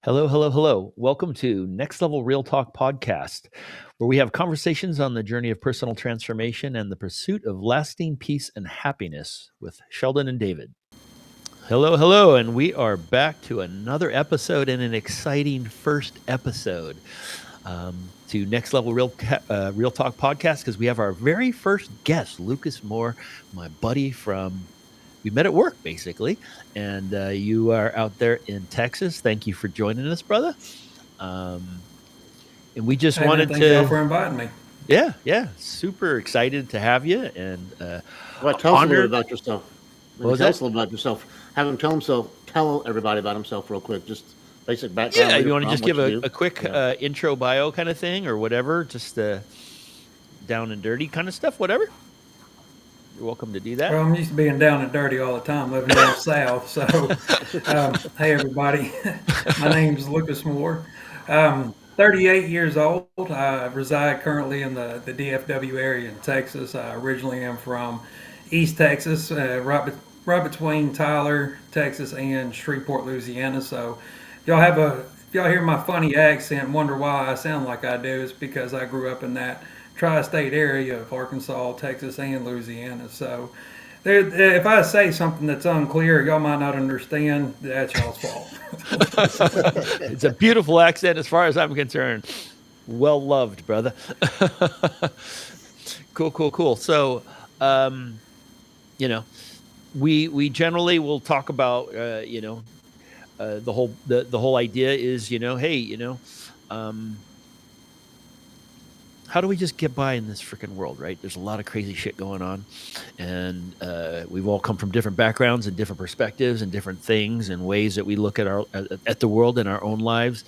Hello, hello, hello. Welcome to Next Level Real Talk Podcast, where we have conversations on the journey of personal transformation and the pursuit of lasting peace and happiness with Sheldon and David. Hello, hello, and we are back to another episode and an exciting first episode to Next Level Real Talk Podcast because we have our very first guest, Lukas Moore, my buddy from we met at work basically, and you are out there in Texas. Thank you for joining us, brother. And we just Hey man, wanted thank y'all to, for inviting me. yeah, super excited to have you and Well, tell us a little honored. bit about yourself. What Maybe was tell that? us a little about yourself. Have him tell himself. Tell everybody about himself real quick. Just basic background, Yeah, where you you're want to from, just give what you do. a quick Yeah. intro bio kind of thing or whatever, just down and dirty kind of stuff, whatever. You're welcome to do that. Well, I'm used to being down and dirty all the time, living down south. So, hey everybody, my name's Lukas Moore. 38 years old. I reside currently in the DFW area in Texas. I originally am from East Texas, right between Tyler, Texas, and Shreveport, Louisiana. So, if y'all hear my funny accent, and wonder why I sound like I do, it's because I grew up in that tri-state area of Arkansas, Texas, and Louisiana. So, if I say something that's unclear, y'all might not understand. That's y'all's fault. It's a beautiful accent as far as I'm concerned. Well loved, brother. Cool. So, um, you know, we generally will talk about the whole idea is hey um, how do we just get by in this freaking world, right? There's a lot of crazy shit going on, and we've all come from different backgrounds and different perspectives and different things and ways that we look at the world in our own lives.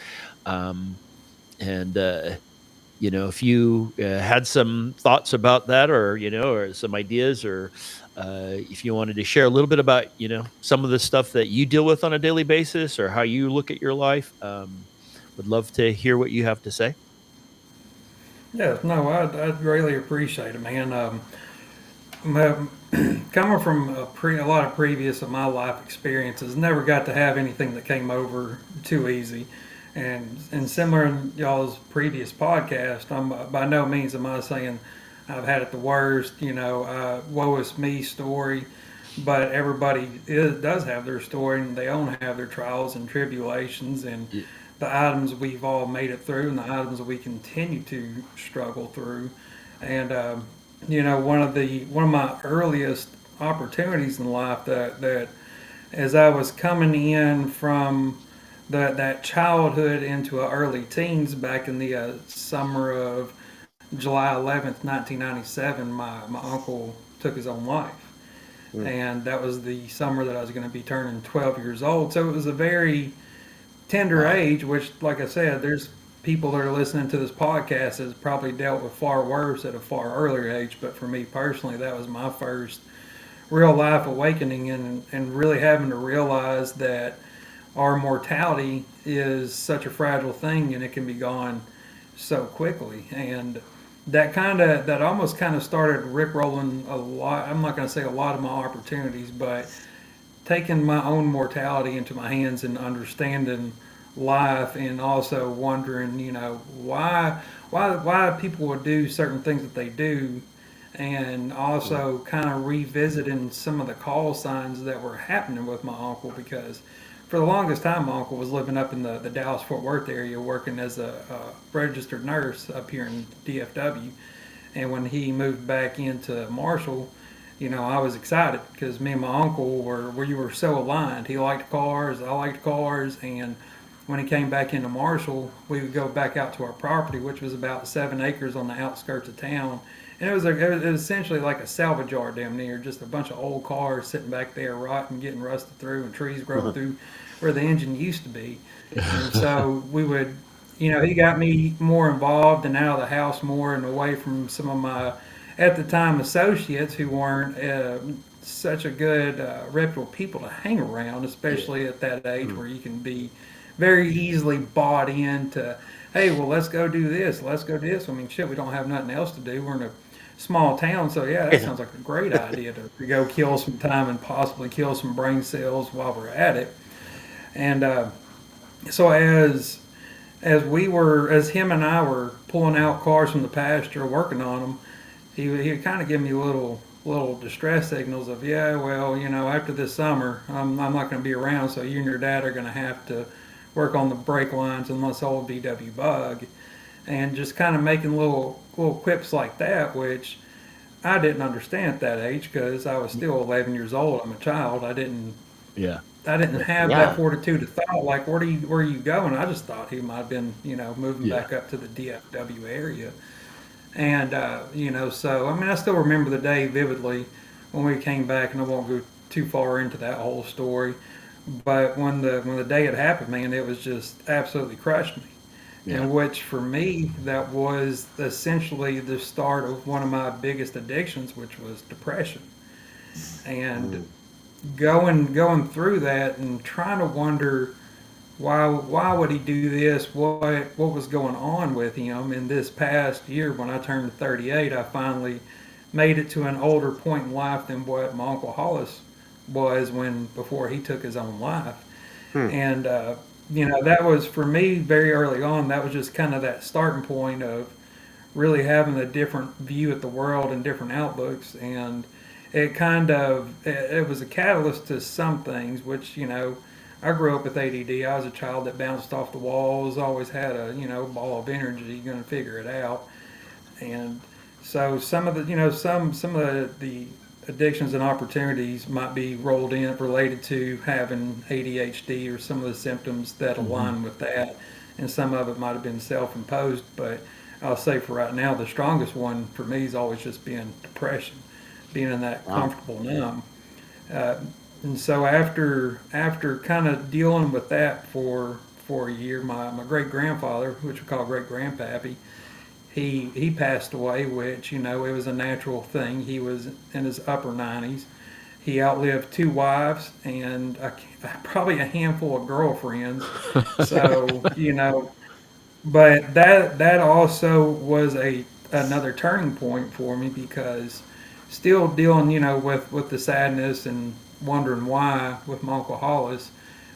Um, and if you had some thoughts about that, or some ideas, or if you wanted to share a little bit about some of the stuff that you deal with on a daily basis or how you look at your life, would love to hear what you have to say. Yeah, no, I'd greatly appreciate it, man. My, coming from a lot of previous of my life experiences, never got to have anything that came over too easy. And similar in y'all's previous podcast, I'm by no means am I saying I've had it the worst, woe is me story. But does have their story, and they all have their trials and tribulations, and Yeah. the items we've all made it through, and the items we continue to struggle through. And one of my earliest opportunities in life that as I was coming in from that childhood into early teens back in the summer of July 11th, 1997, my uncle took his own life. Mm. And that was the summer that I was going to be turning 12 years old. So it was a very tender Wow. age, which, like I said, there's people that are listening to this podcast has probably dealt with far worse at a far earlier age. But for me personally, that was my first real life awakening, and really having to realize that our mortality is such a fragile thing and it can be gone so quickly. And that almost kind of started rickrolling a lot. I'm not going to say a lot of my opportunities, but taking my own mortality into my hands and understanding life, and also wondering, why people would do certain things that they do, and Mm. also kind of revisiting some of the call signs that were happening with my uncle, because for the longest time my uncle was living up in the Dallas Fort Worth area working as a registered nurse up here in DFW. And when he moved back into Marshall, I was excited because me and my uncle we were so aligned. He liked cars, I liked cars, and when he came back into Marshall, we would go back out to our property, which was about 7 acres on the outskirts of town. And it was essentially like a salvage yard damn near, just a bunch of old cars sitting back there rotting, getting rusted through, and trees growing through where the engine used to be. And so we would, he got me more involved and out of the house more and away from some of my, at the time, associates who weren't such a good, reputable people to hang around, Yeah. especially at that age Mm. where you can be very easily bought into, hey, well, let's go do this, let's go do this. I mean, shit, we don't have nothing else to do. We're in a small town, so yeah, that Yeah. sounds like a great idea to go kill some time and possibly kill some brain cells while we're at it. And So as him and I were pulling out cars from the pasture, working on them, he would kind of give me little distress signals of, yeah, well, after this summer, I'm not going to be around, so you and your dad are going to have to work on the brake lines on this old VW Bug, and just kind of making little quips like that, which I didn't understand at that age because I was still 11 years old. I'm a child. Yeah. I didn't have that Yeah. fortitude of thought. Like, where are you going? I just thought he might have been, moving Yeah. back up to the DFW area. And, so, I mean, I still remember the day vividly when we came back, and I won't go too far into that whole story. But when the day had happened, man, it was just absolutely crushed me. Yeah. And which for me, that was essentially the start of one of my biggest addictions, which was depression. And going through that and trying to wonder why would he do this? What was going on with him? In this past year, when I turned 38, I finally made it to an older point in life than what my uncle Hollis was when before he took his own life. And that was for me very early on. That was just kind of that starting point of really having a different view at the world and different outlooks. And it was a catalyst to some things, which I grew up with ADD. I was a child that bounced off the walls, always had a ball of energy, going to figure it out. And so some of the some of the addictions and opportunities might be rolled in related to having ADHD or some of the symptoms that align with that, and some of it might have been self-imposed. But I'll say for right now, the strongest one for me has always just been depression, being in that Wow. comfortable numb. Uh, and so after kind of dealing with that for a year, my great grandfather, which we call great grandpappy, he passed away, which it was a natural thing. He was in his upper 90s. He outlived two wives and probably a handful of girlfriends. So but that also was a another turning point for me because still dealing with the sadness and wondering why with my uncle Hollis.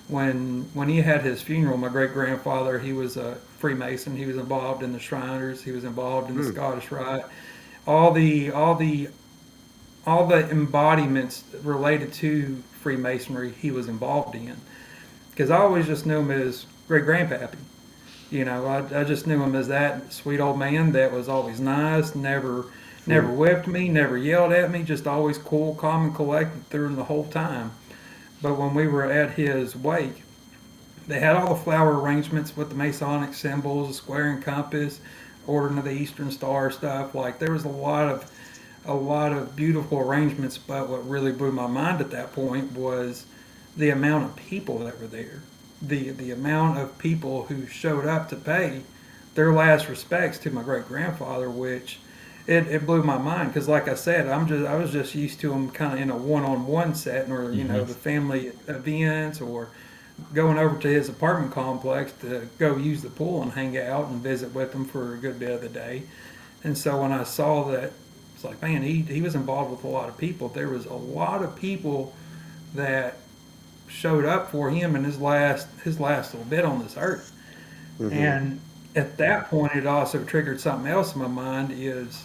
When he had his funeral, my great grandfather, he was a Freemason. He was involved in the Shriners. He was involved in the Scottish Rite. All the all the all the embodiments related to Freemasonry, he was involved in. Because I always just knew him as great grandpappy. I just knew him as that sweet old man that was always nice, never whipped me, never yelled at me, just always cool, calm, and collected through the whole time. But when we were at his wake, they had all the flower arrangements with the Masonic symbols, the square and compass, ordering of the Eastern Star stuff. Like there was a lot of beautiful arrangements. But what really blew my mind at that point was the amount of people that were there, the amount of people who showed up to pay their last respects to my great grandfather, which it blew my mind because, like I said, I was just used to them kind of in a one-on-one setting, or the family events, or going over to his apartment complex to go use the pool and hang out and visit with him for a good bit of the day. And so when I saw that, it's like, man, he was involved with a lot of people. There was a lot of people that showed up for him in his last little bit on this earth. And at that point, it also triggered something else in my mind: is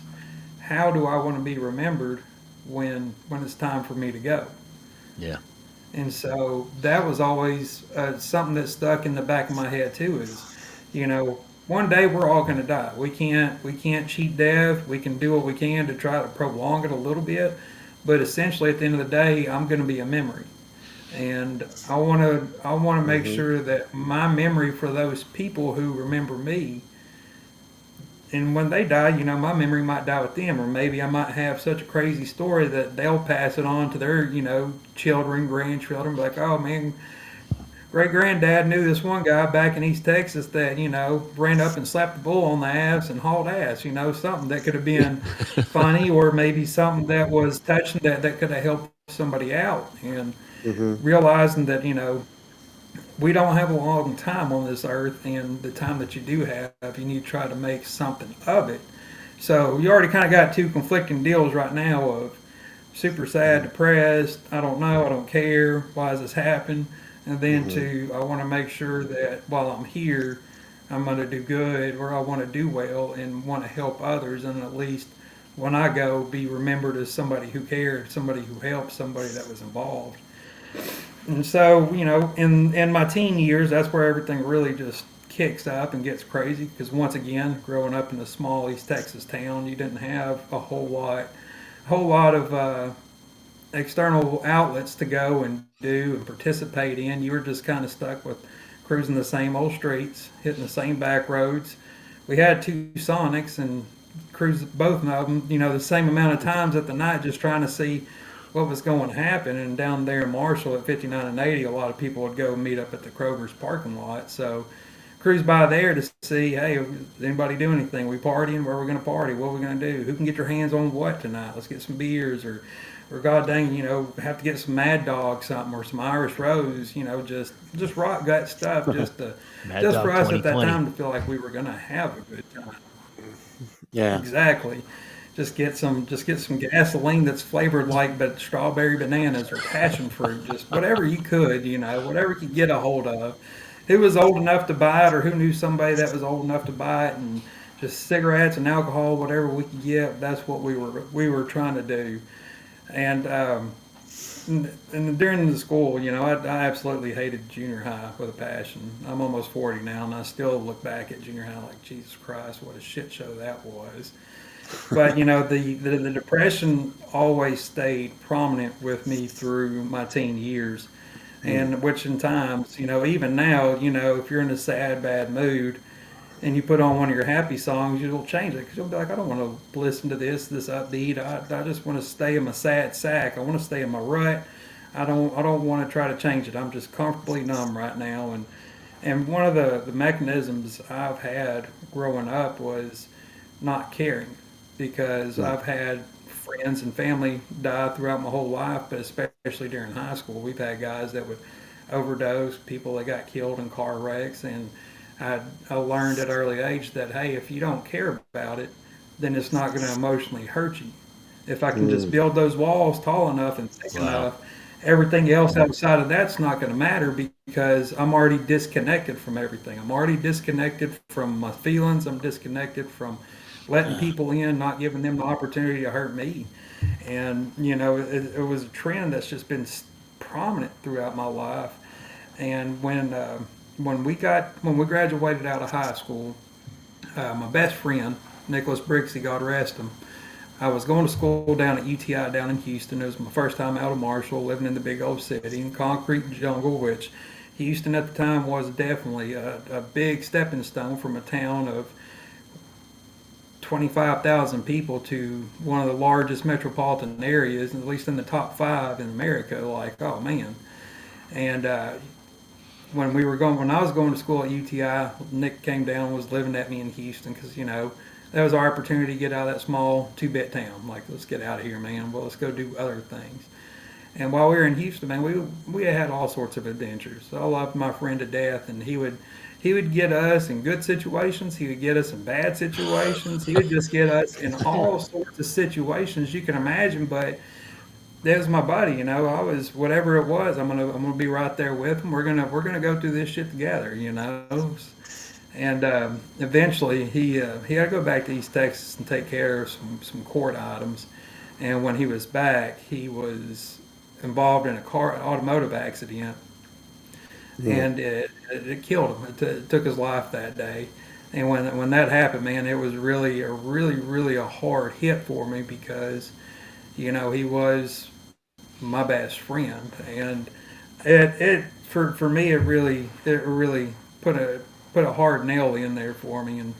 how do I want to be remembered when it's time for me to go? Yeah. And so that was always something that stuck in the back of my head too. Is one day we're all going to die. We can't cheat death. We can do what we can to try to prolong it a little bit, but essentially at the end of the day, I'm going to be a memory. And I want to make sure that my memory for those people who remember me, and when they die, my memory might die with them, or maybe I might have such a crazy story that they'll pass it on to their, children, grandchildren, be like, oh man, great granddad knew this one guy back in East Texas that, ran up and slapped the bull on the ass and hauled ass, something that could have been funny, or maybe something that was touching that could have helped somebody out. And realizing that, we don't have a long time on this earth, and the time that you do have, you need to try to make something of it. So you already kind of got two conflicting deals right now of super sad, depressed, I don't know, I don't care, why does this happen? And then I want to make sure that while I'm here, I'm going to do good, or I want to do well and want to help others, and at least when I go, be remembered as somebody who cared, somebody who helped, somebody that was involved. And so, in my teen years, that's where everything really just kicks up and gets crazy. Because once again, growing up in a small East Texas town, you didn't have a whole lot of external outlets to go and do and participate in. You were just kind of stuck with cruising the same old streets, hitting the same back roads. We had two Sonics and cruised both of them, the same amount of times at the night, just trying to see what was going to happen. And down there in Marshall at 59 and 80, a lot of people would go meet up at the Kroger's parking lot. So cruise by there to see, hey, does anybody do anything? We partying? Where are we going to party? What are we going to do? Who can get your hands on what tonight? Let's get some beers, or god dang, have to get some Mad Dog something or some Irish Rose, just rock gut stuff, just Dog for us at that 2020. time to feel like we were going to have a good time. Yeah. Exactly. Just get some gasoline that's flavored like but strawberry bananas or passion fruit, just whatever you could, whatever you could get a hold of. Who was old enough to buy it, or who knew somebody that was old enough to buy it, and just cigarettes and alcohol, whatever we could get. That's what we were trying to do. And during the school, I absolutely hated junior high with a passion. I'm almost 40 now, and I still look back at junior high like, Jesus Christ, what a shit show that was. But the depression always stayed prominent with me through my teen years, and which in times, even now, if you're in a sad, bad mood, and you put on one of your happy songs, you'll change it because you'll be like, I don't want to listen to this upbeat. I just want to stay in my sad sack. I want to stay in my rut. I don't want to try to change it. I'm just comfortably numb right now. And one of the mechanisms I've had growing up was not caring, because I've had friends and family die throughout my whole life, but especially during high school, we've had guys that would overdose, people that got killed in car wrecks, and I learned at an early age that, hey, if you don't care about it, then it's not going to emotionally hurt you. If I can just build those walls tall enough and thick enough, everything else outside of that's not going to matter, because I'm already disconnected from everything. I'm already disconnected from my feelings. I'm disconnected from letting people in, not giving them the opportunity to hurt me. And, it was a trend that's just been prominent throughout my life. And when we graduated out of high school, my best friend, Nicholas Brixey, God rest him, I was going to school down at UTI down in Houston. It was my first time out of Marshall, living in the big old city in concrete jungle, which Houston at the time was definitely a big stepping stone from a town of 25,000 people to one of the largest metropolitan areas, at least in the top 5 in America. Like, oh man. And when I was going to school at UTI, Nick came down and was living at me in Houston, because that was our opportunity to get out of that small 2-bit town. Like, let's get out of here, man. Well, let's go do other things. And while we were in Houston, man, we had all sorts of adventures. So I loved my friend to death, and he would get us in good situations. He would get us in bad situations. He would just get us in all sorts of situations you can imagine. But that was my buddy, I was, whatever it was, I'm gonna be right there with him. We're gonna go through this shit together, And eventually he had to go back to East Texas and take care of some court items. And when he was back, he was involved in automotive accident, and it killed him. It took his life that day. And when that happened, man, it was really a hard hit for me, because he was my best friend, and for me it really put a hard nail in there for me. And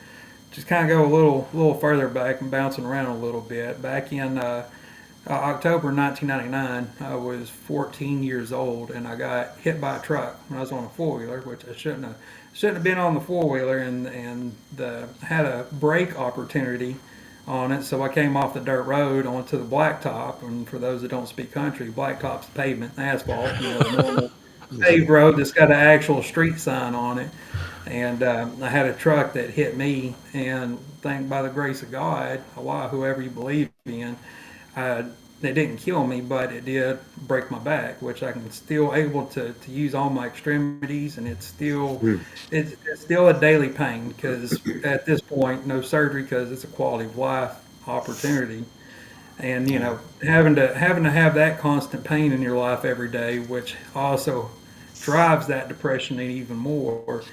just kind of go a little further back and bouncing around a little bit. Back in October 1999, I was 14 years old, and I got hit by a truck when I was on a four-wheeler, which I shouldn't have been on the four-wheeler, and had a brake opportunity on it, so I came off the dirt road onto the blacktop. And for those that don't speak country, blacktop's pavement, asphalt, the normal paved road that's got an actual street sign on it. And I had a truck that hit me, and thank by the grace of God, Allah, whoever you believe in, it didn't kill me, but it did break my back, which I can still able to use all my extremities, and it's still a daily pain because at this point, no surgery because it's a quality of life opportunity, and having to have that constant pain in your life every day, which also drives that depression even more.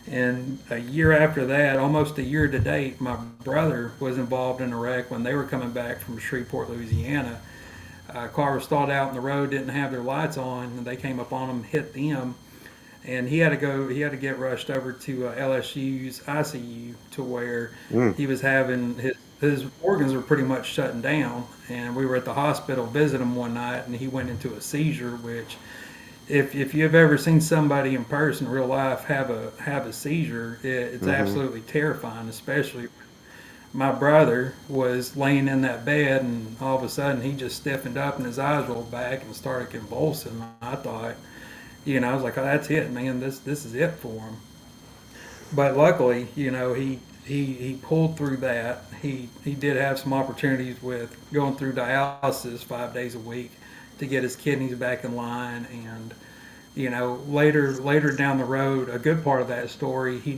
And a year after that, almost a year to date, my brother was involved in a wreck when they were coming back from Shreveport, Louisiana. A car was stalled out in the road, didn't have their lights on, and they came up on him, hit them, and he had to go. He had to get rushed over to LSU's ICU to where he was having his organs were pretty much shutting down. And we were at the hospital visiting him one night, and he went into a seizure. Which, if you've ever seen somebody in person, real life, have a seizure, it's absolutely terrifying. Especially my brother was laying in that bed, and all of a sudden he just stiffened up, and his eyes rolled back and started convulsing. I thought, I was like, oh, that's it, man. This is it for him. But luckily, he pulled through that. He did have some opportunities with going through dialysis 5 days a week to get his kidneys back in line. And later down the road, a good part of that story, he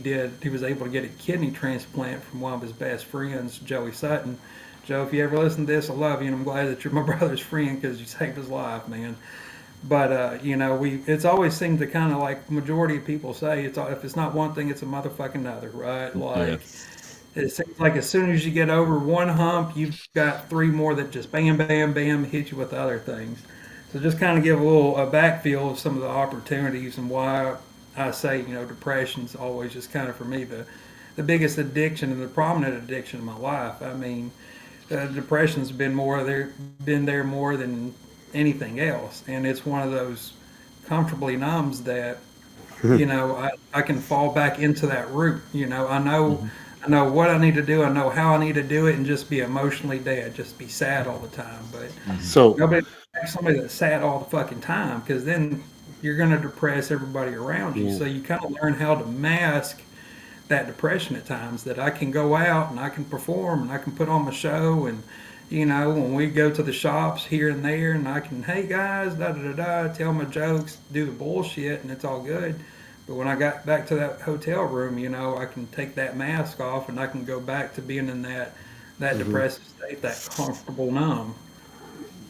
was able to get a kidney transplant from one of his best friends, Joey Sutton. Joe, if you ever listen to this, I love you, and I'm glad that you're my brother's friend because you saved his life, man. But it's always seemed to kind of like majority of people say if it's not one thing, it's a motherfucking another, right? Like it seems like as soon as you get over one hump, you've got three more that just bam, bam, bam hit you with other things. So just kind of give a backfill of some of the opportunities and why I say depression's always just kind of for me the biggest addiction and the prominent addiction in my life. I mean, depression's been there more than anything else, and it's one of those comfortably numbs that I can fall back into that route. I know what I need to do, I know how I need to do it, and just be emotionally dead, just be sad all the time. But So nobody likes somebody that's sad all the fucking time, because then you're going to depress everybody around you. So you kind of learn how to mask that depression at times, that I can go out and I can perform and I can put on my show, and when we go to the shops here and there, and I can, hey guys, da da da da, tell my jokes, do the bullshit, and it's all good. But when I got back to that hotel room, I can take that mask off and I can go back to being in that depressive state, that comfortable numb.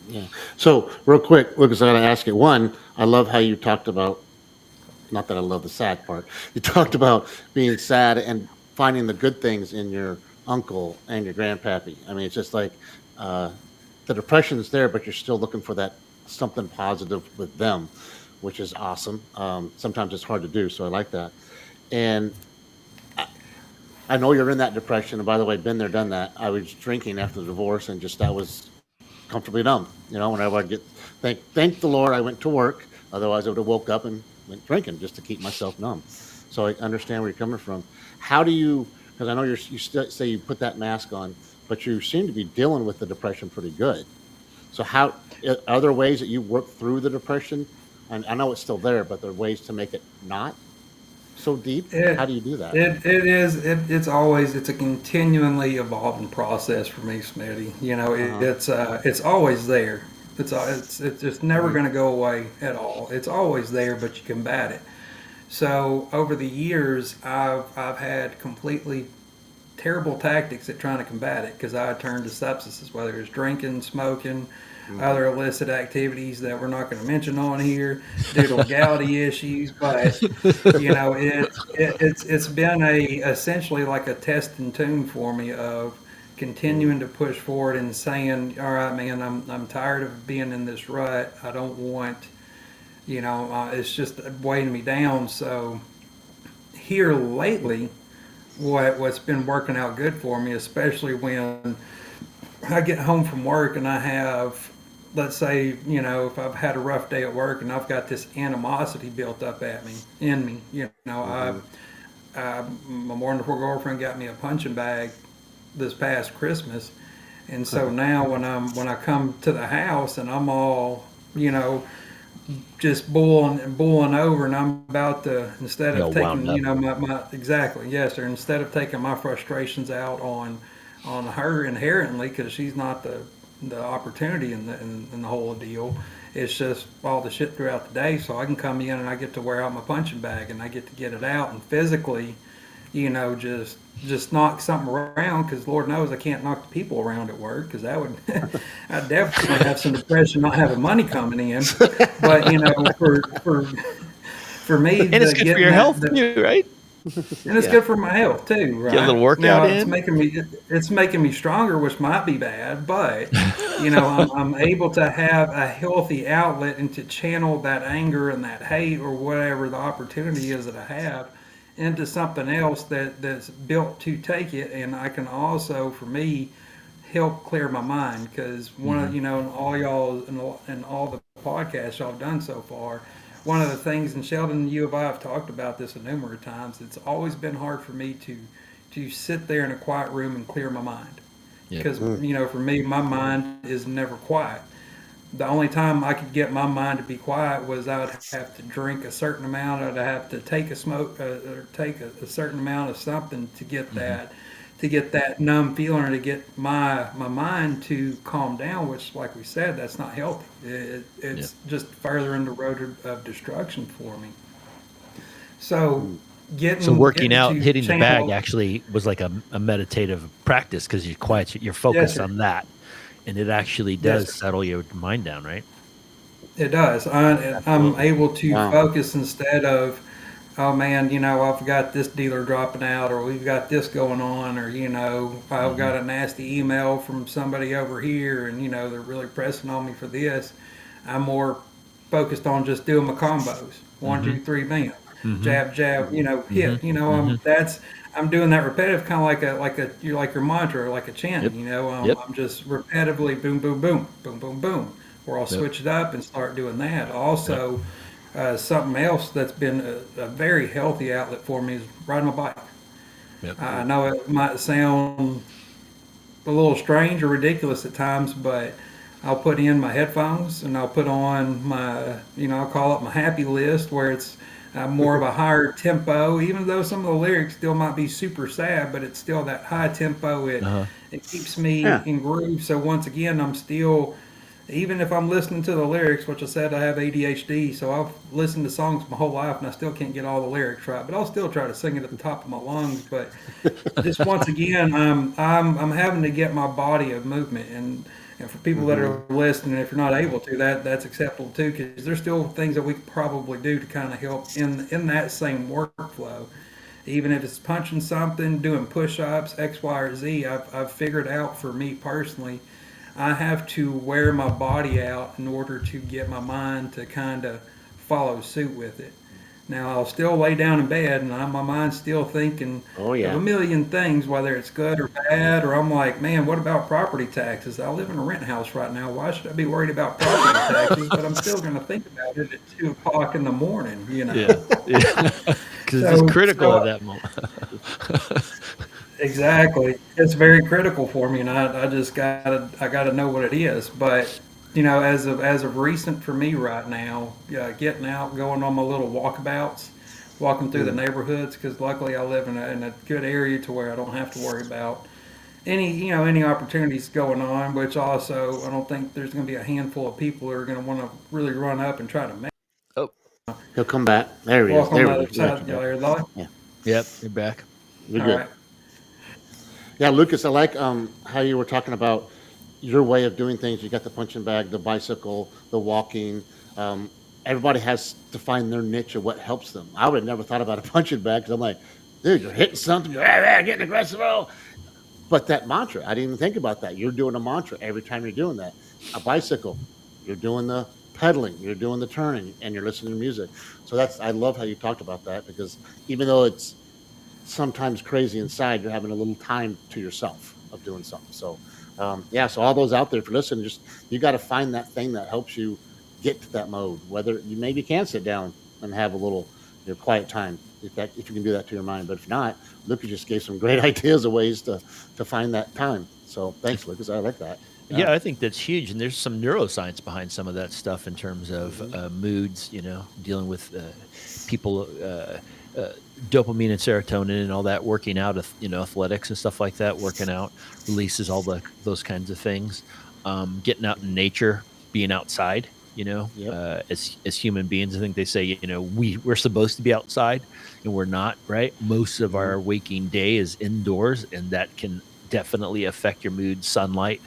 yeah. So real quick, Lucas, I gotta ask you. One, I love how you talked about. Not that I love the sad part. You talked about being sad and finding the good things in your uncle and your grandpappy. I mean, it's just like the depression is there, but you're still looking for that something positive with them, which is awesome. Sometimes it's hard to do, so I like that. And I know you're in that depression. And by the way, been there, done that. I was drinking after the divorce, and just that was comfortably numb. Whenever I get thank the Lord, I went to work. Otherwise, I would have woke up and went drinking just to keep myself numb. So I understand where you're coming from. How do you? Because I know you say you put that mask on, but you seem to be dealing with the depression pretty good. So how are there ways that you work through the depression? And I know it's still there, but there are ways to make it not so deep. How do you do that? It's a continually evolving process for me, Smitty. It's always there. It's just never going to go away at all. It's always there, but you combat it. So over the years, I've had completely terrible tactics at trying to combat it, because I turned to substances, whether it's drinking, smoking, other illicit activities that we're not going to mention on here due to legality issues. But it's been essentially like a test and tune for me of continuing to push forward and saying, all right, man, I'm tired of being in this rut. I don't want, it's just weighing me down. So here lately, what's been working out good for me, especially when I get home from work and I have, let's say, if I've had a rough day at work and I've got this animosity built up in me, my wonderful girlfriend got me a punching bag this past Christmas, and so now when I come to the house and I'm all, just boiling over, and I'm about to, instead of taking, my exactly, yes sir, instead of taking my frustrations out on her inherently, because she's not the the opportunity in the whole deal. It's just all the shit throughout the day, so I can come in and I get to wear out my punching bag and I get to get it out and physically, just knock something around, because Lord knows I can't knock the people around at work, because that would I'd definitely have some depression not having money coming in. But for me, And it's good for your health too, right? and it's good for my health too, right? Get a little workout now in. It's making me stronger, which might be bad, but I'm able to have a healthy outlet and to channel that anger and that hate or whatever the opportunity is that I have into something else that's built to take it. And I can also, for me, help clear my mind, because one of and all y'all and all the podcasts y'all have done so far, one of the things, and Sheldon, you and I have talked about this a numerous times, it's always been hard for me to sit there in a quiet room and clear my mind, because for me, my mind is never quiet. The only time I could get my mind to be quiet was I would have to drink a certain amount, I'd have to take a smoke or take a certain amount of something to get that numb feeling, or to get my mind to calm down, which, like we said, that's not healthy. It's just further in the road of destruction for me. So working out, hitting the bag channel, actually was like a meditative practice, because you're focused on that, and it actually does settle your mind down, right? it does. I'm able to focus instead of, oh man, I've got this dealer dropping out, or we've got this going on, or, I've got a nasty email from somebody over here, and, they're really pressing on me for this. I'm more focused on just doing my combos. 1, 2, 3, bam. Jab, jab, hit. I'm doing that repetitive, kind of like your mantra, like a chant. I'm just repetitively boom, boom, boom, boom, boom, boom. Or I'll switch it up and start doing that. Also, something else that's been a very healthy outlet for me is riding my bike. I know it might sound a little strange or ridiculous at times, but I'll put in my headphones and I'll put on my, I'll call it my happy list, where it's more of a higher tempo, even though some of the lyrics still might be super sad, but it's still that high tempo. It keeps me in groove. So once again, I'm still, even if I'm listening to the lyrics, which I said I have ADHD, so I've listened to songs my whole life and I still can't get all the lyrics right, but I'll still try to sing it at the top of my lungs. But just once again, I'm having to get my body of movement, and for people that are listening, if you're not able to, that's acceptable too, because there's still things that we could probably do to kind of help in that same workflow. Even if it's punching something, doing push-ups, X, Y, or Z, I've figured out, for me personally, I have to wear my body out in order to get my mind to kind of follow suit with it. Now, I'll still lay down in bed and my mind's still thinking of a million things, whether it's good or bad, or I'm like, man, what about property taxes? I live in a rent house right now. Why should I be worried about property taxes? But I'm still going to think about it at 2 o'clock in the morning, Yeah. Because it's critical at that moment. Exactly. It's very critical for me, and I just gotta know what it is. But as of recent for me right now, getting out, going on my little walkabouts, walking through the neighborhoods, because luckily I live in a good area to where I don't have to worry about any opportunities going on. Which also, I don't think there's going to be a handful of people who are going to want to really run up and try to make. Oh, he'll come back. There he is. Walk on the other side. Yeah. Yep, you're back. You're All good. right. Yeah, Lucas, I like how you were talking about your way of doing things. You got the punching bag, the bicycle, the walking. Everybody has to find their niche of what helps them. I would have never thought about a punching bag, because I'm like, dude, you're hitting something, you're getting aggressive. But that mantra, I didn't even think about that. You're doing a mantra every time you're doing that. A bicycle, you're doing the pedaling, you're doing the turning, and you're listening to music. So I love how you talked about that, because even though it's sometimes crazy inside, you're having a little time to yourself of doing something. So so all those out there, if you're listening, just you got to find that thing that helps you get to that mode. Whether you maybe can sit down and have a little quiet time, if you can do that to your mind. But if not, Lucas just gave some great ideas of ways to find that time. So thanks, Lucas. I like that. Yeah, I think that's huge, and there's some neuroscience behind some of that stuff in terms of moods. Dealing with people. Dopamine and serotonin and all that, working out, athletics and stuff like that, working out releases all those kinds of things. getting out in nature, being outside. Yep. As human beings, I think they say, we're supposed to be outside, and we're not. Right, most of Mhm. our waking day is indoors, and that can definitely affect your mood, sunlight,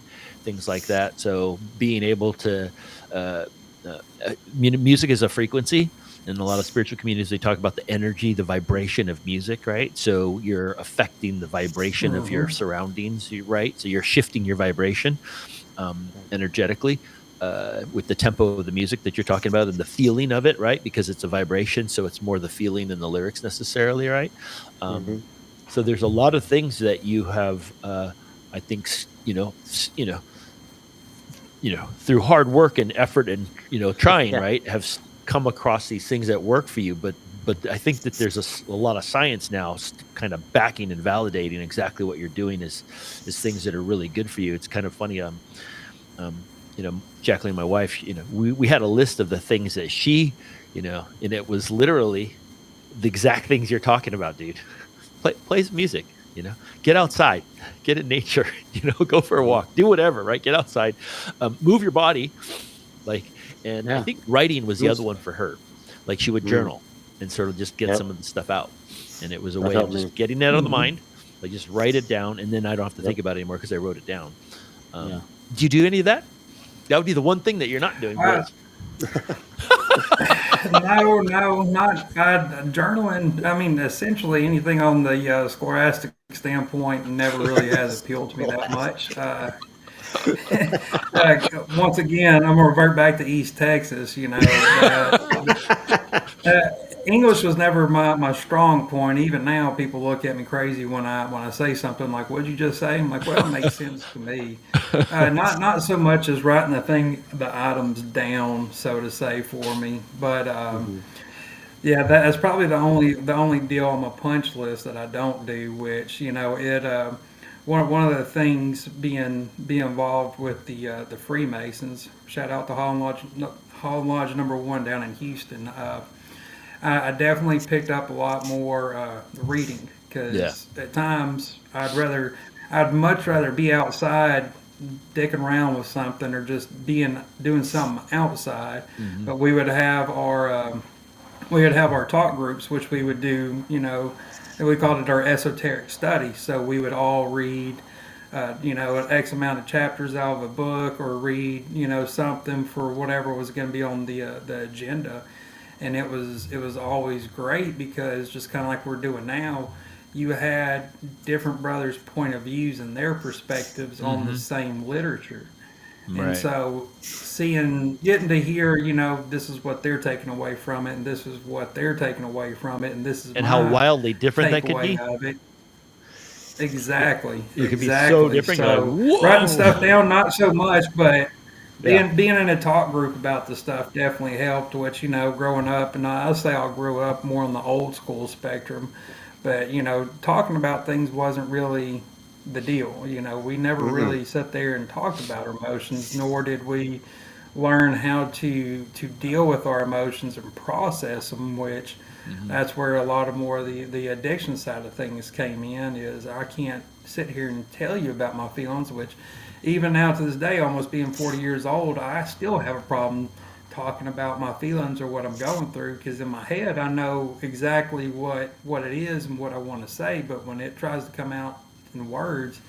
things like that. So being able to, uh, music is a frequency. In a lot of spiritual communities, they talk about the energy, the vibration of music, right? So you're affecting the vibration of your Hmm. surroundings, right? So you're shifting your vibration, Right. energetically, with the tempo of the music that you're talking about and the feeling of it, right? Because it's a vibration, so it's more the feeling than the lyrics necessarily, right? Um, Mhm. so there's a lot of things that you have, I think, through hard work and effort and trying, Yeah. right, have come across these things that work for you. But I think that there's a lot of science now kind of backing and validating exactly what you're doing is things that are really good for you. It's kind of funny. Jacqueline, my wife, we had a list of the things that and it was literally the exact things you're talking about, dude. Play some music, get outside, get in nature, go for a Mhm. walk, do whatever, right? Get outside, move your body. Like, and I Yeah. think writing was the Doing other one stuff. for her. Like she would Mm. journal and sort of just get Yep. some of the stuff out. And it was a That way of helped me. just getting that out of the Hmm. mind. Like just write it down and then I don't have to Yep. think about it anymore because I wrote it down. Yeah. Do you do any of that? That would be the one thing that you're not doing, boys. No, no, not journaling. I mean, essentially anything on the scholastic standpoint never really has appealed to me that much. Once again, I'm gonna revert back to East Texas. English was never my strong point. Even now, people look at me crazy when I say something like, "What'd you just say?" I'm like, "Well, it makes sense to me." Not so much as writing the items down, so to say, for me, but Mhm. yeah, that's probably the only deal on my punch list that I don't do. Which it one of the things being involved with the Freemasons. Shout out to Hall and Lodge number 1 down in Houston. I definitely picked up a lot more reading Yeah. because at times I'd much rather be outside dicking around with something or just doing something outside. Hmm. But we would have our talk groups, which we would do, and we called it our esoteric study. So we would all read, an X amount of chapters out of a book or read, something for whatever was going to be on the agenda. And it was always great because just kind of like we're doing now, you had different brothers' point of views and their perspectives on the Hmm. same literature. And Right. so getting to hear, this is what they're taking away from it, and this is what they're taking away from it, and this is And how my wildly different that could takeaway be. of it. It, Exactly, it could be so exactly. different. You're like, So writing whoa. stuff down, not so much, but Yeah. being in a talk group about the stuff definitely helped. Which growing up, and I'll say I grew up more on the old school spectrum, but talking about things wasn't really the deal. We never Mm-mm. really sat there and talked about our emotions, nor did we learn how to deal with our emotions and process them. Which Hmm. that's where a lot of more of the addiction side of things came in. Is I can't sit here and tell you about my feelings, which even now to this day, almost being 40 years old, I still have a problem talking about my feelings or what I'm going through because in my head I know exactly what it is and what I want to say, but when it tries to come out in words,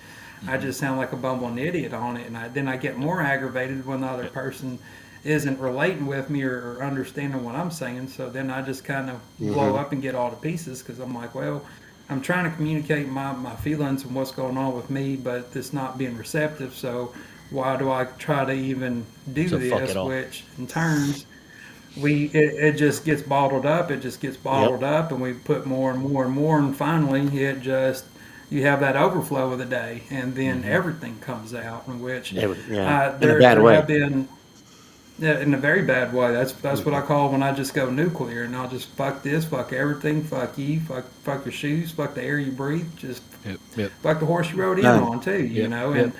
I Hmm. just sound like a bumbling idiot on it, and then I get more aggravated when the other Yep. person isn't relating with me or understanding what I'm saying. So then I just kind of blow Mhm. up and get all to pieces because I'm like, well, I'm trying to communicate my feelings and what's going on with me, but it's not being receptive. So why do I try to even do So fuck it this? all. Which in turns it just gets bottled up. It just gets Yep. bottled up, and we put more and more and more, and finally you have that overflow of the day, and then Hmm. everything comes out. In which Yeah. Yeah. In a there bad there have way. been, yeah, in a very bad way. That's what I Mhm. call when I just go nuclear and I'll just fuck this, fuck everything, fuck you, fuck your shoes, fuck the air you breathe, just Yep. Yep. fuck the horse you rode in Done. on too, Yep. and Yep.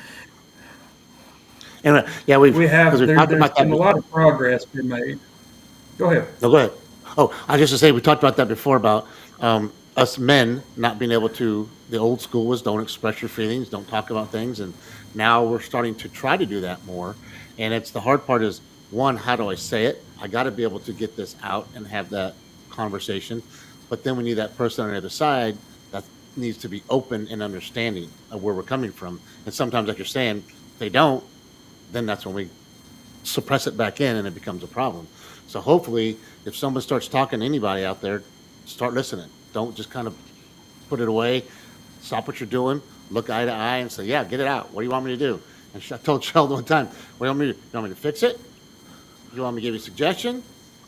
And yeah, we've we because have we've talked there's about that. been a lot of progress been made. Go ahead. No, go ahead. Oh, I just to say we talked about that before about us men not being able to, the old school was don't express your feelings, don't talk about things. And now we're starting to try to do that more. And it's the hard part is one, how do I say it? I got to be able to get this out and have that conversation. But then we need that person on the other side that needs to be open and understanding of where we're coming from. And sometimes, like you're saying, if they don't, then that's when we suppress it back in and it becomes a problem. So hopefully, if someone starts talking to anybody out there, start listening. Don't just kind of put it away. Stop what you're doing. Look eye to eye and say, "Yeah, get it out. What do you want me to do?" And I told Sheldon one time, "What do you want me to do? You want me to fix it? You want me to give you a suggestion,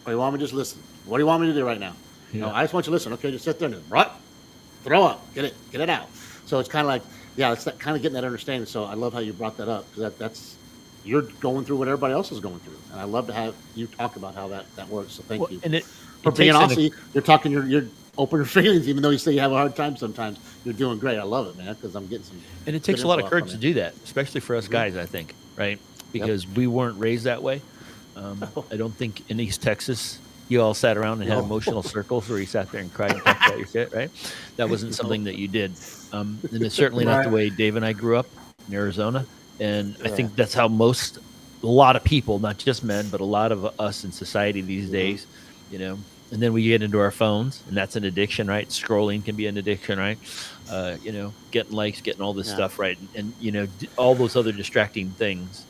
or you want me to just listen? What do you want me to do right now? Yeah. I just want you to listen. Okay, just sit there and what? Throw up. Get it out." So it's kind of like, yeah, it's that kind of getting that understanding. So I love how you brought that up because that's you're going through what everybody else is going through, and I love to have you talk about how that works. So thank you. And For being honestly, you're talking, you're open your feelings, even though you say you have a hard time sometimes. You're doing great. I love it, man, because I'm getting some. And it takes a lot of courage to do that, especially for us guys, I think, right? Because we weren't raised that way. I don't think in East Texas you all sat around and had emotional circles where you sat there and cried and talked about your shit, right? That wasn't something that you did. And it's certainly not the way Dave and I grew up in Arizona. And I think that's how a lot of people, not just men, but a lot of us in society these days, and then we get into our phones, and that's an addiction, right? Scrolling can be an addiction, right? Getting likes, getting all this stuff, right? And all those other distracting things.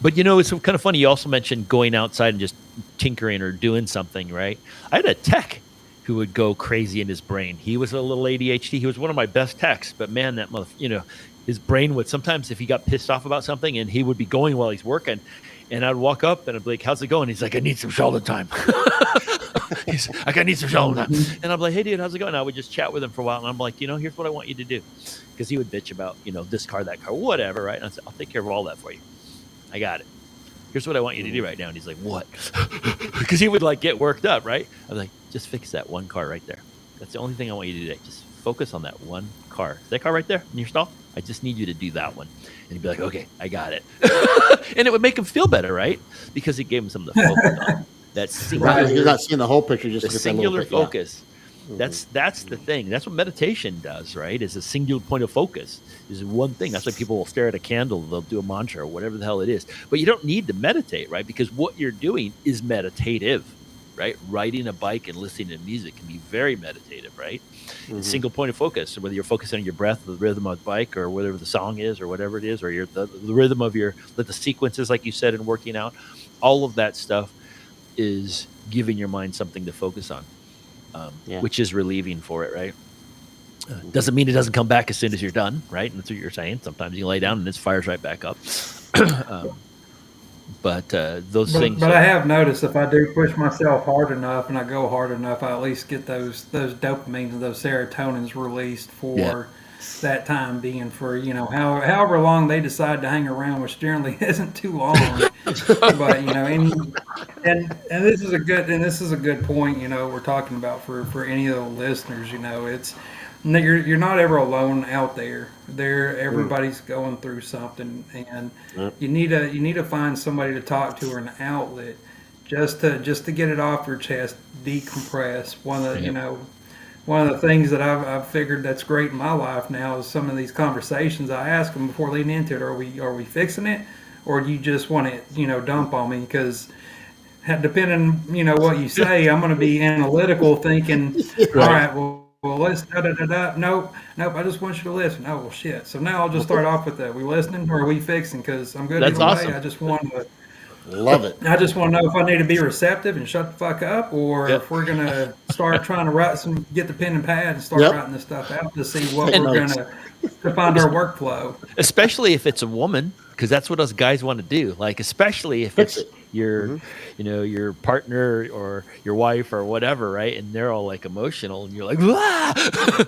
But it's kind of funny. You also mentioned going outside and just tinkering or doing something, right? I had a tech who would go crazy in his brain. He was a little ADHD. He was one of my best techs, but man, that his brain would sometimes, if he got pissed off about something, and he would be going while he's working, and I'd walk up and I'd be like, "How's it going?" He's like, "I need some Sheldon time." He's like, "I need some Sheldon time." And I'm like, "Hey, dude, how's it going?" And I would just chat with him for a while, and I'm like, "Here's what I want you to do," because he would bitch about this car, that car, whatever, right? And I said, "I'll take care of all that for you. I got it. Here's what I want you to do right now." And he's like, "What?" Because he would get worked up, right? I was like, "Just fix that one car right there. That's the only thing I want you to do today. Just focus on that one car. That car right there in your stall? I just need you to do that one." And he'd be like, "Okay, I got it." And it would make him feel better, right? Because it gave him something to focus on. That singular, You're not seeing the whole picture, just the singular focus. That's the thing. That's what meditation does, right? Is a singular point of focus. Is one thing. That's why people will stare at a candle, they'll do a mantra or whatever the hell it is. But you don't need to meditate, right? Because what you're doing is meditative, right? Riding a bike and listening to music can be very meditative, right? It's single point of focus. So whether you're focusing on your breath, the rhythm of the bike, or whatever the song is, or whatever it is, or the rhythm of the sequences, like you said, in working out, all of that stuff is giving your mind something to focus on. Which is relieving for it, right? Doesn't mean it doesn't come back as soon as you're done, right? And that's what you're saying. Sometimes you lay down and it fires right back up. But those things. But I have noticed if I do push myself hard enough and I go hard enough, I at least get those dopamines and those serotonins released for that time being, for however long they decide to hang around, which generally isn't too long. But and this is a good point. We're talking about for any of the listeners. It's you're not ever alone out there. Everybody's going through something, and you need to find somebody to talk to or an outlet just to get it off your chest, decompress. One of the things that I've figured that's great in my life now is some of these conversations I ask them before leading into it. Are we fixing it, or do you just want to dump on me? Because depending what you say, I'm going to be analytical, thinking, all right, well let's nope, I just want you to listen. Oh well, shit. So now I'll just start off with that. We listening or are we fixing? Because I'm good either way. I just want to. Love it. I just want to know if I need to be receptive and shut the fuck up, or if we're gonna start trying to get the pen and pad and start writing this stuff out to see what we're gonna to find our workflow. Especially if it's a woman, because that's what us guys want to do. Especially if it's your, your partner or your wife or whatever, right? And they're all emotional, and you're like,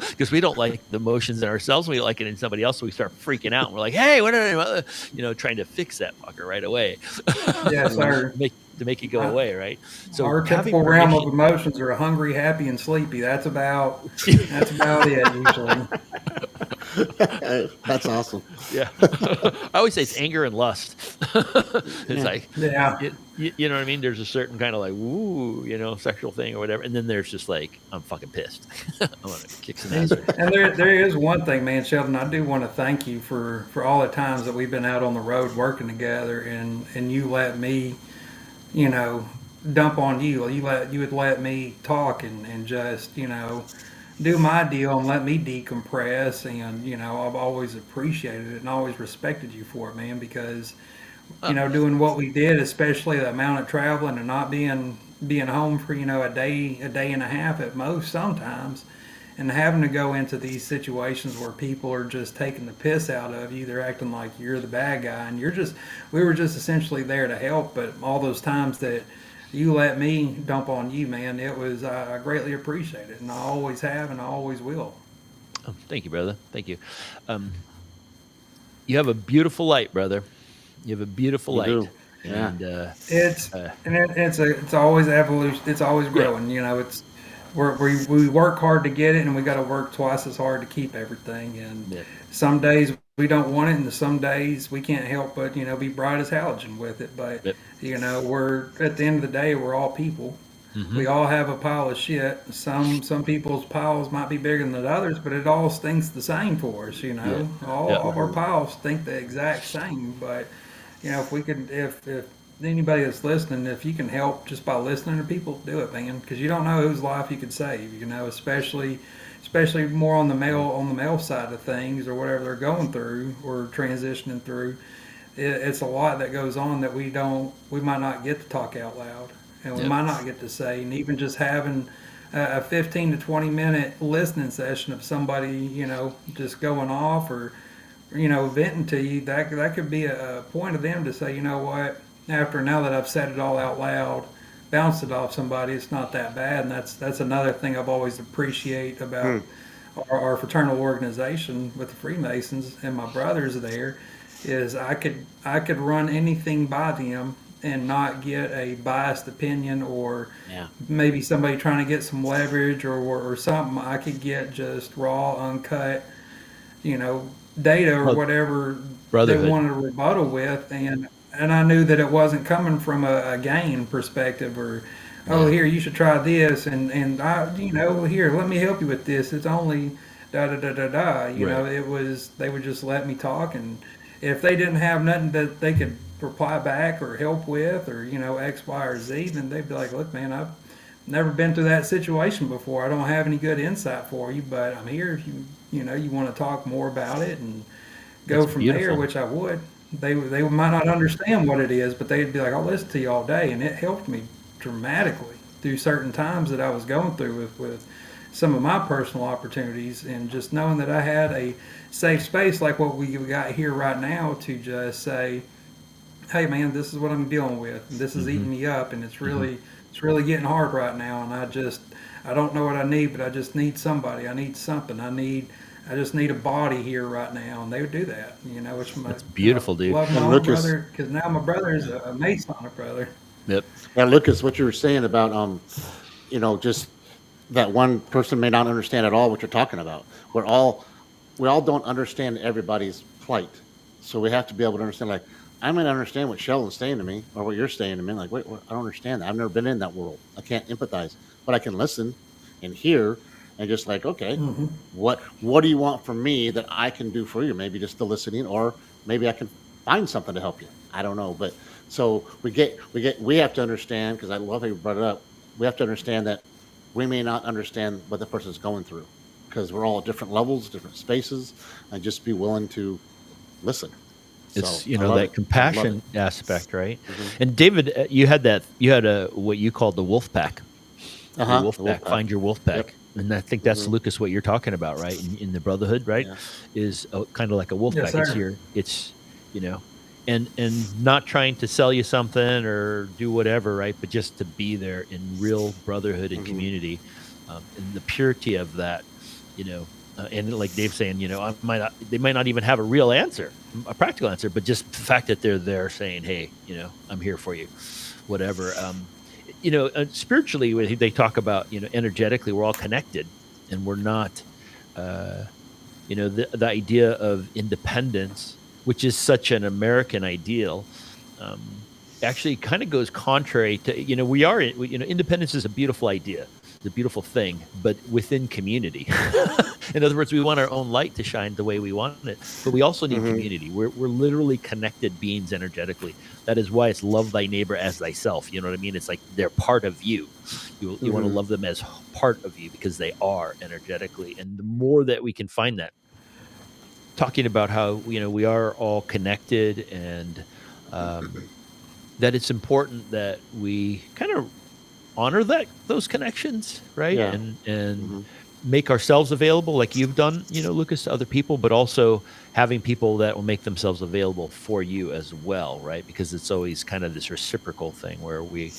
because we don't like the emotions in ourselves. We like it in somebody else, so we start freaking out. And we're like, hey, what are trying to fix that fucker right away. Yes, sir. To make it go away, right? So our typical realm of emotions are hungry, happy, and sleepy. That's about it usually. That's awesome. Yeah. I always say it's anger and lust. It's Yeah. like, Yeah. you know what I mean? There's a certain kind of like, woo, sexual thing or whatever. And then there's just like, I'm fucking pissed. I want to kick some ass. And there is one thing, man, Sheldon. I do want to thank you for all the times that we've been out on the road working together, and you let me, you know, dump on you. You would let me talk and just do my deal and let me decompress. And I've always appreciated it and always respected you for it, man, because doing what we did, especially the amount of traveling and not being home for a day and a half at most sometimes, and having to go into these situations where people are just taking the piss out of you. They're acting like you're the bad guy, and we were just essentially there to help. But all those times that you let me dump on you, man, I greatly appreciate it, and I always have, and I always will. Oh, thank you, brother. Thank you. Um, you have a beautiful light, brother. You have a beautiful You light. do. Yeah. And It's uh, and it's always evolution. It's always yeah, growing. It's we work hard to get it, and we got to work twice as hard to keep everything. And yeah, some days we don't want it, and some days we can't help but be bright as halogen with it. But yep. we're at the end of the day, we're all people. Hmm. We all have a pile of shit. Some people's piles might be bigger than others, but it all stinks the same for us. Yeah, All yeah. of our piles stink the exact same. But if we could, if anybody that's listening, if you can help just by listening to people, do it, man, because you don't know whose life you could save. Especially more on the male side of things, or whatever they're going through or transitioning through. It's a lot that goes on that we might not get to talk out loud, and we Yep. might not get to say, and even just having a 15 to 20 minute listening session of somebody, just going off or venting to you, that could be a point of them to say, you know what, after now that I've said it all out loud, bounced it off somebody, it's not that bad. And that's another thing I've always appreciate about Hmm. our fraternal organization with the Freemasons and my brothers there, is I could run anything by them and not get a biased opinion, or Yeah. maybe somebody trying to get some leverage or something. I could get just raw, uncut, you know, data or Well, whatever they brotherhood. wanted a rebuttal with, and I knew that it wasn't coming from a gain perspective, or oh, Yeah. here, you should try this, and I, here, let me help you with this, it's only da da da da da. Right. It was, they would just let me talk, and if they didn't have nothing that they could reply back or help with, or X, Y, or Z, then they'd be like, look, man, I've never been through that situation before. I don't have any good insight for you, but I'm here if you want to talk more about it and go That's from there, beautiful. which I would. They might not understand what it is, but they'd be like, I'll listen to you all day, and it helped me dramatically through certain times that I was going through with some of my personal opportunities, and just knowing that I had a safe space like what we got here right now to just say, hey man, this is what I'm dealing with. This is Hmm. eating me up, and Hmm. it's really getting hard right now. And I don't know what I need, but I just need somebody. I need something. I just need a body here right now, and they would do that. Which That's I beautiful, dude. love my And own Lucas, brother, because now my brother is a Masonic brother. Yep. yeah, Lucas, what you were saying about just that one person may not understand at all what you're talking about. We all don't understand everybody's plight, so we have to be able to understand. Like, I may not understand what Sheldon's saying to me or what you're saying to me. Like, wait, I don't understand that. I've never been in that world. I can't empathize, but I can listen and hear, and just like, okay, Hmm. what do you want from me that I can do for you? Maybe just the listening, or maybe I can find something to help you. I don't know, but so we have to understand, because I love how you brought it up. We have to understand that we may not understand what the person's going through, because we're all at different levels, different spaces, and just be willing to listen. It's So I love that it. I love it. compassion aspect, right? Hmm. And David, you had a what you called the wolf pack. Uh Your huh. wolf The wolf pack. pack. Find your wolf Yep. pack. And I think that's Hmm. Lucas what you're talking about, right? In the brotherhood, right? Yeah. Is kind of like a wolf Yes, pack. sir. It's you know, and not trying to sell you something or do whatever, right? But just to be there in real brotherhood and Hmm. community, and the purity of that, you know. And like Dave's saying, they might not even have a real answer, a practical answer, but just the fact that they're there saying, "Hey, I'm here for you," whatever. Spiritually, they talk about, energetically, we're all connected, and we're not. Uh, the idea of independence, which is such an American ideal, um, actually kind of goes contrary to, independence is a beautiful idea. It's a beautiful thing, but within community. In other words, we want our own light to shine the way we want it, but we also need Mm-hmm. community. We're literally connected beings energetically. That is why it's love thy neighbor as thyself. You know what I mean? It's like they're part of you. You want to Mm-hmm. love them as part of you because they are energetically. And the more that we can find that, talking about how we are all connected, and that it's important that we kind of honor those connections, right? Yeah. And Mm-hmm. make ourselves available like you've done, Lucas, to other people, but also having people that will make themselves available for you as well, right? Because it's always kind of this reciprocal thing where you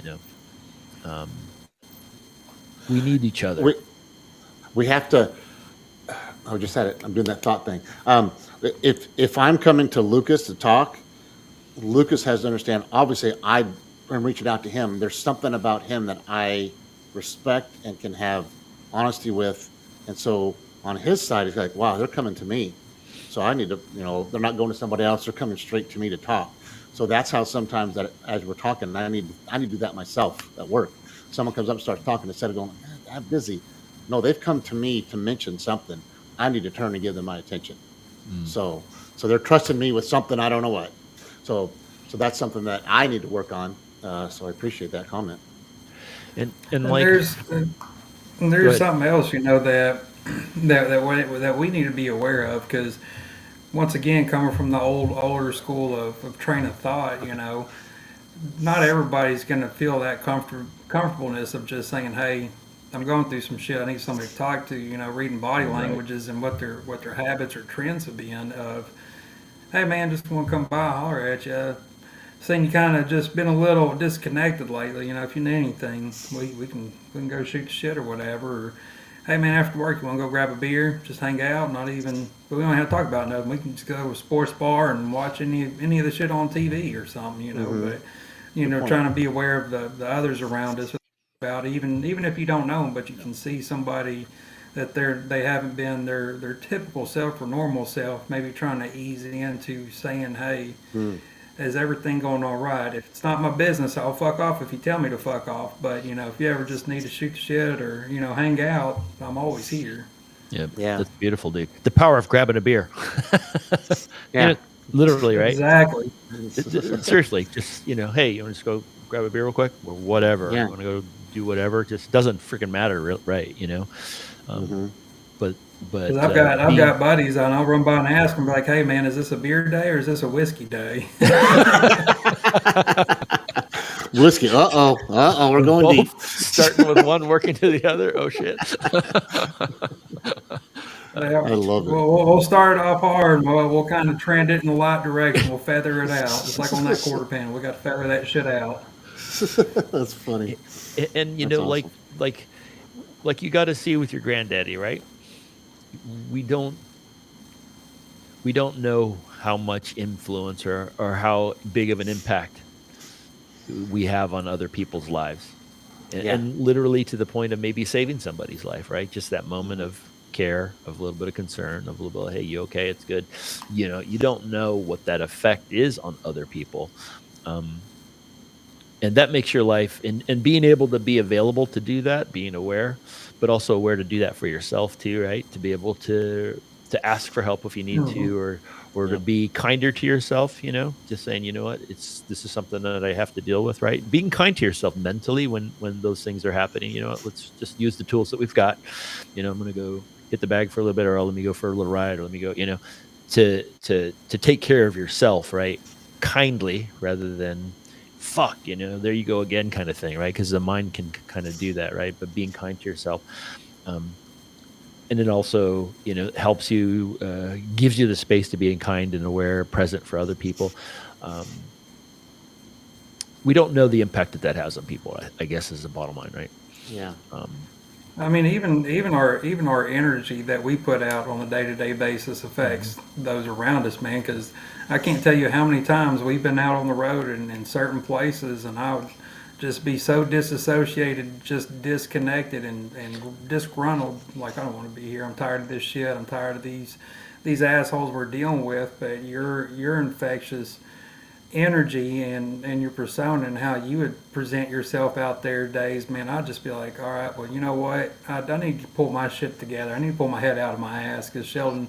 know um, we need each other. We we have to. I just had it. I'm doing that thought thing. If I'm coming to Lucas to talk, Lucas has to understand. Obviously, I am reaching out to him. There's something about him that I respect and can have honesty with, and so on his side, he's like, "Wow, they're coming to me." So I need to, they're not going to somebody else. They're coming straight to me to talk. So that's how sometimes that as we're talking, I need to do that myself at work. Someone comes up and starts talking instead of going, I'm busy. No, they've come to me to mention something. I need to turn and give them my attention. Mm. So they're trusting me with something I don't know what. So that's something that I need to work on. So I appreciate that comment. And And like, go there's ahead. something else, that we need to be aware of, because once again, coming from the older school of train of thought, not everybody's going to feel that comfortableness of just saying, "Hey, I'm going through some shit. I need somebody to talk to." Reading body Right. languages and what their habits or trends have been of, "Hey, man, just want to come by, holler at you. Seen you kind of just been a little disconnected lately. If you need anything, we can go shoot the shit or whatever. Or, hey, man, after work, you want to go grab a beer, just hang out, not even. But we don't have to talk about nothing. We can just go to a sports bar and watch any of the shit on TV or something. Mm-hmm. But Good point. trying to be aware of the others around us, about even if you don't know them, but you can see somebody that they haven't been their typical self or normal self, maybe trying to ease into saying, "Hey, Mm. is everything going all right? If it's not my business, I'll fuck off if you tell me to fuck off. But if you ever just need to shoot the shit or hang out, I'm always here." Yeah, Yeah. that's beautiful, dude. The power of grabbing a beer. you Yeah. know, literally, right? Exactly. Seriously, just hey, you want to just go grab a beer real quick, or whatever. Yeah. You want to go do whatever? Just doesn't freaking matter, right? Um, Mm-hmm. but Because but I've being got buddies, and I'll run by and ask them, like, "Hey, man, is this a beer day or is this a whiskey day?" Whiskey. Uh oh. We're we're going deep. both starting with one, working to the other. Oh shit! Yeah. I love it. We'll start off hard, and we'll kind of trend it in the right direction. We'll feather it out, just like on that quarter panel. We got to feather that shit out. That's funny. And That's like awesome. like like you got to see with your granddaddy, right? We don't we don't know how much influence or how big of an impact we have on other people's lives, Yeah. and literally to the point of maybe saving somebody's life, right? Just that moment Mm-hmm. of care, of a little bit of concern, of a little bit of, hey, you okay? It's good. You don't know what that effect is on other people. Um, and that makes your life, and being able to be available to do that, being aware, but also aware to do that for yourself too, right? To be able to ask for help if you need Mhm. to, or to Yep. be kinder to yourself, just saying, what, this is something that I have to deal with, right? Being kind to yourself mentally when those things are happening. What, let's just use the tools that we've got. I'm gonna go hit the bag for a little bit, or let me go for a little ride, or let me go, to take care of yourself, right? Kindly, rather than fuck, there you go again, kind of thing, right? Because the mind can kind of do that, right? But being kind to yourself, um, and it also, helps you, gives you the space to being kind and aware, present for other people. Um, we don't know the impact that has on people. I guess is the bottom line, right? Yeah. Um, I mean, even our energy that we put out on a day-to-day basis mhm. affects those around us, man. Because I can't tell you how many times we've been out on the road and in certain places, and I would just be so disassociated, just disconnected and disgruntled. Like, I don't want to be here. I'm tired of this shit. I'm tired of these assholes we're dealing with. But your infectious energy and your persona and how you would present yourself out there days, man, I'd just be like, all right, well, you know what? I need to pull my shit together. I need to pull my head out of my ass, because Sheldon's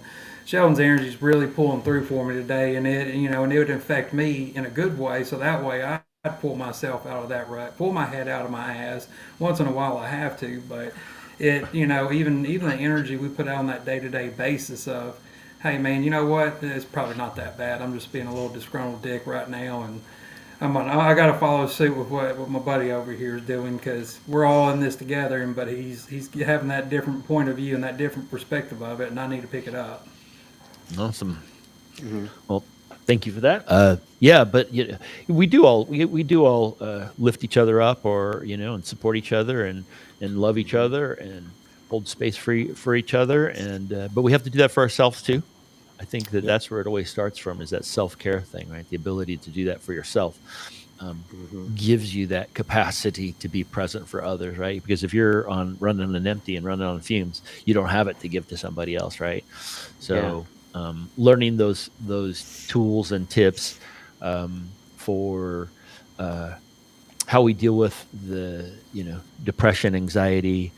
energy is really pulling through for me today, and it would affect me in a good way. So that way I'd pull myself out of that rut, pull my head out of my ass. Once in a while I have to, but even the energy we put out on that day-to-day basis of, hey man, you know what? It's probably not that bad. I'm just being a little disgruntled dick right now, and I got to follow suit with what my buddy over here is doing, because we're all in this together. But he's having that different point of view and that different perspective of it, and I need to pick it up. Awesome. Well, thank you for that. Yeah, but we do all lift each other up, or and support each other, and love each other, and hold space for each other, and but we have to do that for ourselves too. I think that's where it always starts from, is that self-care thing, right? The ability to do that for yourself gives you that capacity to be present for others, right? Because if you're running on empty and running on fumes, you don't have it to give to somebody else, right? So learning those tools and tips for how we deal with the depression, anxiety,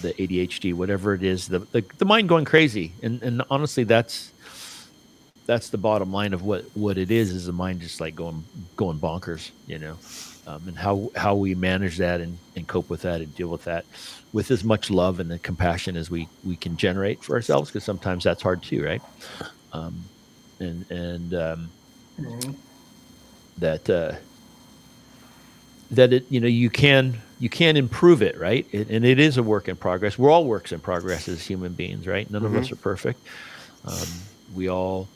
the ADHD, whatever it is, the mind going crazy, and honestly, that's the bottom line of what it is the mind just like going bonkers, and how we manage that and cope with that and deal with that with as much love and the compassion as we can generate for ourselves, because sometimes that's hard too, right? That it you can improve it, right? And it is a work in progress. We're all works in progress as human beings, right? None of us are perfect. We all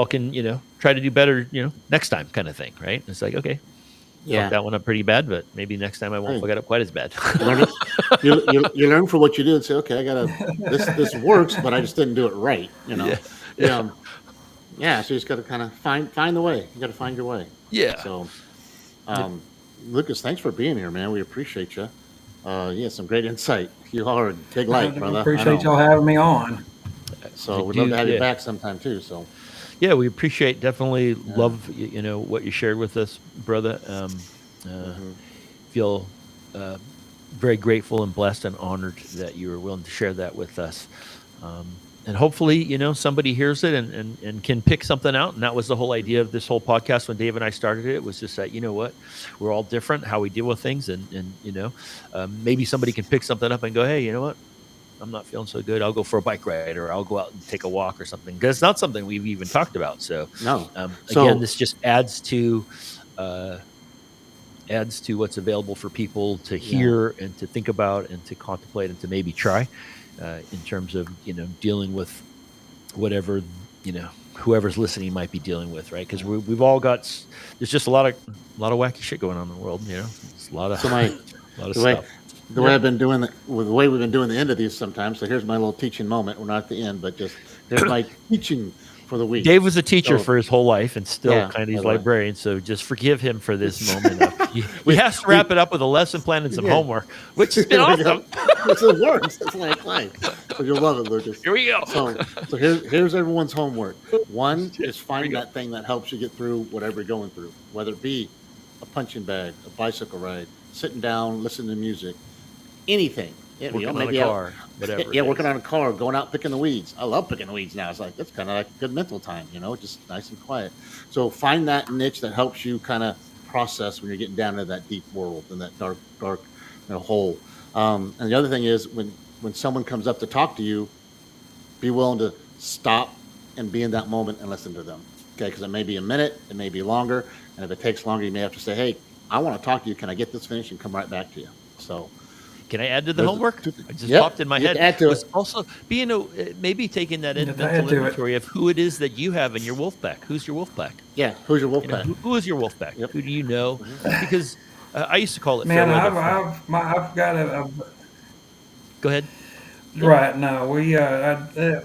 can try to do better next time, kind of thing, right? It's like, okay, fuck that one up pretty bad, but maybe next time I won't fuck it up quite as bad. You learn from what you do and say, okay, I gotta this works, but I just didn't do it right. So you just got to kind of find the way. You got to find your way. Yeah. So, Lukas, thanks for being here, man. We appreciate you. Some great insight. You are a big light, brother. I appreciate y'all having me on. So we'd love to have you back sometime too. So, yeah, we definitely love what you shared with us, brother. Feel very grateful and blessed and honored that you were willing to share that with us. And hopefully, somebody hears it and can pick something out. And that was the whole idea of this whole podcast when Dave and I started it, was just that, we're all different, how we deal with things. And maybe somebody can pick something up and go, hey, you know what? I'm not feeling so good. I'll go for a bike ride, or I'll go out and take a walk or something. Because it's not something we've even talked about. So, again, this just adds to what's available for people to hear and to think about and to contemplate and to maybe try. In terms of dealing with whatever whoever's listening might be dealing with, right? Because we've all got, there's just a lot of wacky shit going on in the world. It's a lot of stuff. The way I've been doing the way we've been doing the end of these sometimes. So here's my little teaching moment. We're not at the end, but just there's my teaching for the week. Dave was a teacher for his whole life and still kind of he's a librarian. So just forgive him for this moment. He has to wrap it up with a lesson plan and some homework, which has been awesome. It works. It's like life. But you'll love it, Lukas. Here we go. So here's everyone's homework. One is find that thing that helps you get through whatever you're going through, whether it be a punching bag, a bicycle ride, sitting down, listening to music, anything. Working on a car, whatever. Working on a car, going out picking the weeds. I love picking the weeds now. It's like, that's kind of like a good mental time, just nice and quiet. So find that niche that helps you kind of process when you're getting down into that deep world and that dark hole. And the other thing is when someone comes up to talk to you, be willing to stop and be in that moment and listen to them. Okay, because it may be a minute, it may be longer, and if it takes longer, you may have to say, hey, I want to talk to you. Can I get this finished and come right back to you? So. Can I add to the homework? It just popped in my head. Add to it. Also, maybe taking that mental inventory of who it is that you have in your wolf pack. Who's your wolf pack? Yeah, who's your wolf pack? Who is your wolf pack? Yep. Who do you know? Because I used to call it. Man, I've got a. Go ahead. Right. No,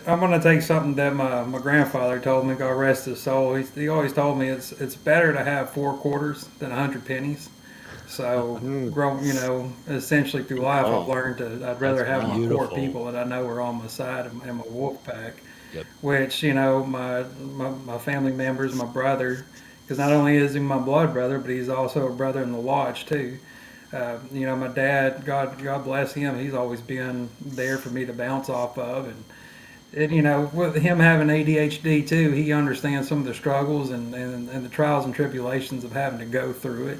I'm going to take something that my grandfather told me. God rest his soul. He always told me it's better to have 4 quarters than 100 pennies. So, Mm. essentially through life, I've Oh, learned I'd That's rather have my core beautiful. people that I know are on my side and my wolf pack, Yep. which, my family members, my brother, because not only is he my blood brother, but he's also a brother in the lodge, too. My dad, God bless him, he's always been there for me to bounce off of. With him having ADHD too, he understands some of the struggles and the trials and tribulations of having to go through it.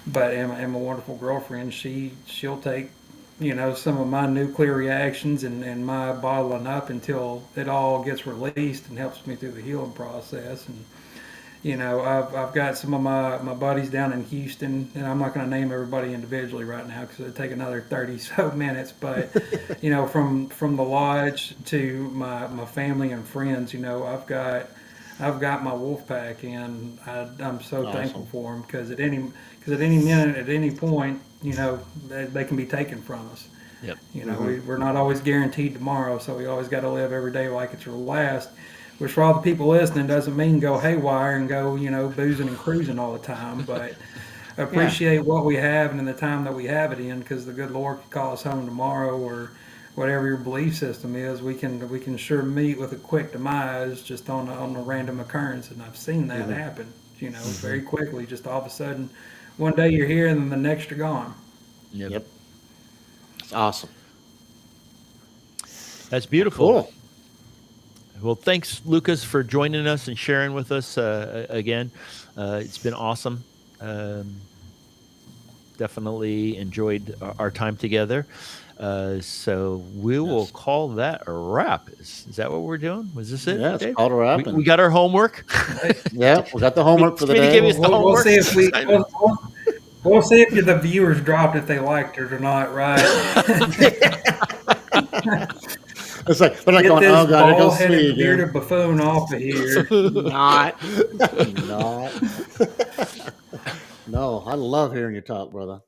But am a wonderful girlfriend. She'll take, some of my nuclear reactions and my bottling up until it all gets released and helps me through the healing process. And I've got some of my buddies down in Houston, and I'm not going to name everybody individually right now because it'd take another 30 so minutes. But from the lodge to my family and friends, I've got my wolf pack, and I'm so thankful awesome. for them because at any minute, at any point, they can be taken from us. Yep. Hmm. We're not always guaranteed tomorrow, so we always got to live every day like it's our last. Which for all the people listening doesn't mean go haywire and go, boozing and cruising all the time, but Yeah. appreciate what we have and in the time that we have it in, because the good Lord could call us home tomorrow, or whatever your belief system is. We can sure meet with a quick demise just on a random occurrence, and I've seen that Hmm. happen. Hmm. Very quickly, just all of a sudden, one day you're here and then the next you're gone. Yep. Yep. It's awesome. That's Well, beautiful. cool. Well, thanks, Lucas, for joining us and sharing with us again. It's been awesome. Um, Definitely enjoyed our time together. So we will Yes. call that a wrap. Is that what we're doing? Was this it, Yeah, it's Dave? called a wrap. We And got our homework. Hey, yeah, we got the homework for the Smitty gave day. us the we'll homework see if we assignment. we'll see if the viewers dropped if they liked it or not. Right. It's like they're like Get going, this oh god, here goes Smitty bald-headed again. bearded buffoon off of here. Not, not. No, I love hearing you talk, brother.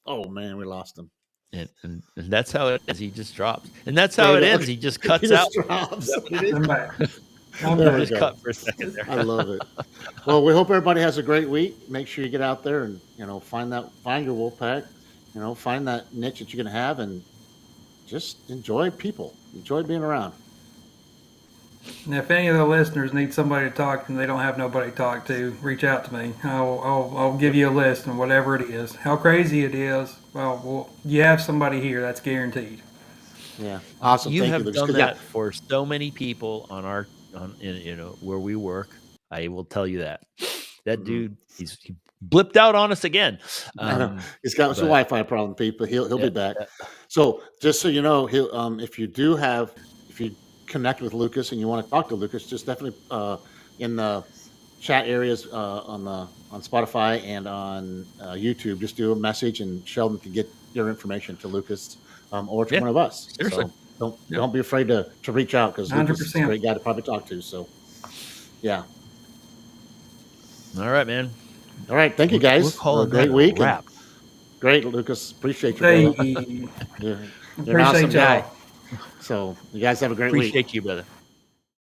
Oh man, we lost him. And that's how it ends. He just drops. And that's how There we it go. ends. Okay. He just He cuts out. just Is drops. that what it is? I'm back. I'm There He we back. just go. cut for a second I there. love it. Well, we hope everybody has a great week. Make sure you get out there and find your wolf pack. Find that niche that you're gonna have, and just enjoy people. Enjoy being around. And if any of the listeners need somebody to talk to and they don't have nobody to talk to, reach out to me. I'll give Yep. you a list and whatever it is. How crazy it is, well, you have somebody here. That's guaranteed. Yeah. Awesome. You Thank you, have Lucas. done Because yeah. that for so many people where we work. I will tell you that. That Mhm. dude, he blipped out on us again. I know Um, he's got some but Wi-Fi problem, people. He'll yeah, be back. So just so you know, he'll if you connect with Lucas and you want to talk to Lucas, just definitely in the chat areas on Spotify and on YouTube, just do a message and Sheldon can get your information to Lucas or to yeah, one of us. seriously. So don't Yep. don't be afraid to reach out because Hundred Lucas is a percent. great guy to probably talk to. So yeah. All right, man. All right. Thank you We're guys. calling that Great a week and wrap. great, Lucas. Appreciate you, brother. Hey, You're, you're an appreciate awesome guy. y'all. So you guys have a great week. Appreciate you, brother.